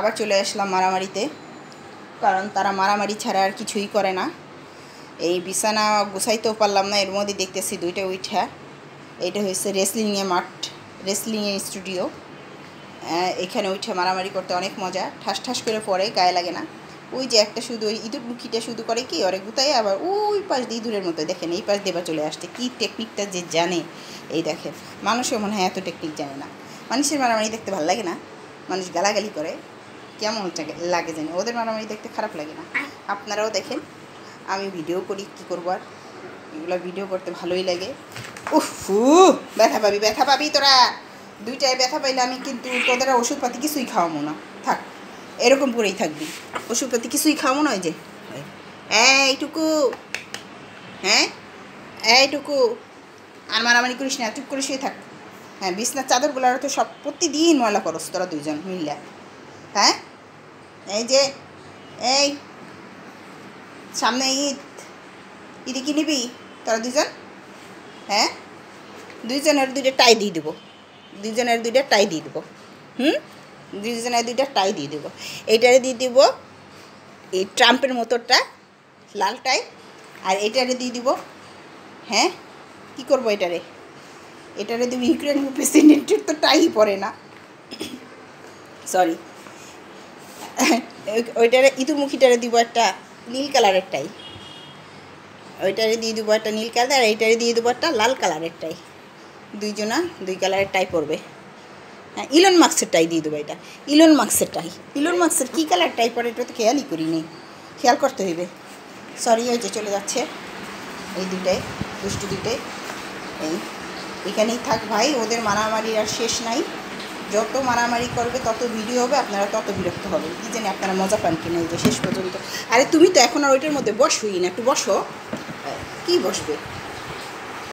আবার চলে আসলাম মারামারিতে, কারণ তারা মারামারি ছাড়া আর কিছুই করে না। এই বিছানা গুছাইতেও পারলাম না, এর মধ্যে দেখতেছি দুইটা উইঠা। এইটা হচ্ছে রেসলিংয়ে মাঠ, রেসলিংয়ে স্টুডিও। এখানে উঠে মারামারি করতে অনেক মজা, ঠাস ঠাস করে পড়ে, গায়ে লাগে না। ওই যে একটা শুধু ওই ইঁদুর মুখিটা শুধু করে কি ওরে গুতাই, আবার ওই পাশ দিয়ে ইঁদুরের মতো দেখেন এই পাশ দিয়ে চলে আসছে। কী টেকনিকটা যে জানে, এই দেখেন। মানুষও মনে হয় এত টেকনিক জানে না। মানুষের মারামারি দেখতে ভালো লাগে না, মানুষ গালাগালি করে, কেমন লাগে জানি। ওদের মারামারি দেখতে খারাপ লাগে না। আপনারাও দেখেন, আমি ভিডিও করি, কী করবো আর, এগুলো ভিডিও করতে ভালোই লাগে। উফু, ব্যথা পাবি তোরা। দুইটায় ব্যথা পাইলে আমি কিন্তু তোদের ওষুধপাতি কিছুই খাওয়াবো না, থাক এরকম করেই থাকবি। ওষুধপাতি কিছুই খাওয়াবো না। ওই যে এইটুকু, হ্যাঁ এইটুকু, আর মারামারি করিস না, চুপ করে শুয়ে থাক। হ্যাঁ, বিছনার চাদরগুলো তো সব প্রতিদিন ময়লা করস তোরা দুইজন মিললে। হ্যাঁ, এই যে এই সামনে ঈদে কি নিবি তোরা দুজন? হ্যাঁ, দুইজনের দুইটা টাই দিয়ে দেবো, দুইজনের দুইটা টাই দিয়ে দেবো। দুইজনের দুইটা টাই দিয়ে দেবো। এইটারে দিয়ে দিব এই ট্রাম্পের মতোটা লাল টাই, আর এটারে দিয়ে দিব, হ্যাঁ কী করবো এটারে দিব ইউক্রেন প্রেসিডেন্টের তো টাই পরে না, সরি। ওইটারে ইঁদুরমুখীটারে দিব একটা নীল কালারের টাই, ওইটারে দিয়ে দেবো একটা নীল কালার, আর এইটারে দিয়ে দেবো একটা লাল কালারের টাই। দুইজনা দুই কালারের টাই পরবে। হ্যাঁ, ইলন মাস্কের টাই দিয়ে দেবো। এটা ইলন মাস্কের টাই। ইলন মাস্কের কী কালার টাই পরে এটা তো খেয়ালই করিনি, খেয়াল করতে হইবে। সরি, ওই যে চলে যাচ্ছে এই দুইটাই, দুষ্টু দুইটাই। এখানেই থাক ভাই, ওদের মারামারির আর শেষ নাই। যত মারামারি করবে তত ভিডিও হবে, আপনারা তত বিরক্ত হবে। কী জানি আপনারা মজা পান কিনা এই যে শেষ পর্যন্ত। আরে তুমি তো এখন আর ওইটার মধ্যে বসোই না, একটু বসো। কী বসবে?